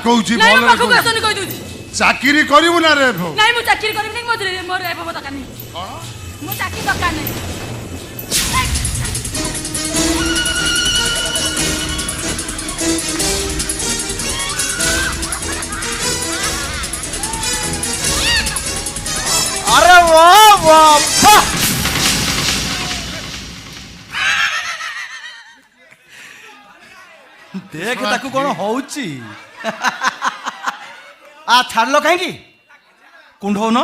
कहूची नहीं बोल पाखु आसनी कहि दूची चाकरी करिवु ना रे भो नहीं मु चाकरी करबी नहीं मोर ए बाबा दका नहीं कोन मु चाकरी दका नहीं अरे वाह वाह देख ताकू कौन होउची आ छाड़लो कहीं कुंढो न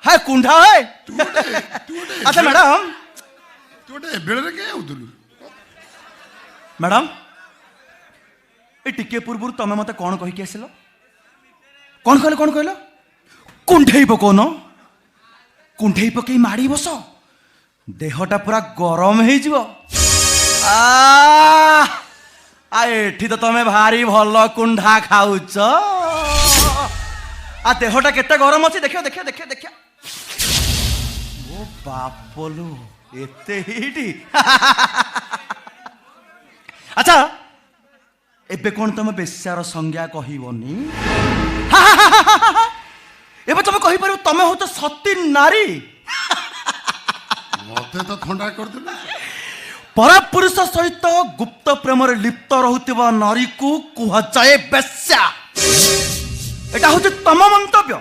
है कुंढा है अच्छा मैडम तू गोटे बेड़े के आउतलु मैडम ए टिके पूर्व तमे मते कौन कहि के आसिलो कौन कहलो कुंढेई पकोन कुंढेई पकई माड़ी बस देहटा पूरा गरम हो जिवो आ एठी तो तमे भारी भल कुंढा खाउच आ देहटा केते गरम अछि देखियो देखियो देखियो देखियो ओ बापलो एते हिटी अच्छा एबे कोन तमे बेस्यार संज्ञा कहिवनी एबे तमे कहि परबो तमे हो तो सती नारी मते तो ठंडा कर देलु परपुरुष सहित गुप्त प्रेम लिप्त रहुतिबा नारी को कुहा जाए बेस्या एटा होचे तम मंतव्य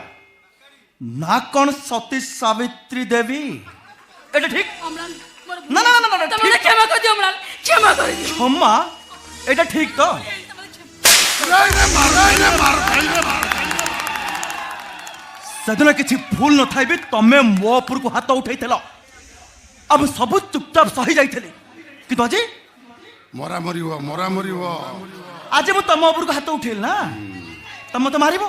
ना कौन सती सावित्री देवी एटा ठीक अमलान मोर ना ना ना ना तमे क्षमा कर दियो अमलान क्षमा कर दियो क्षमा एटा ठीक तो सदन किसी भूल न थाई भी तमे मो उपर को हाथ उठाई थलो अब सब चुपचाप सही जाइथले किंतु अजी मरा मरी हो आज मु तम उपर को हाथ उठेल ना तम तो मारिबो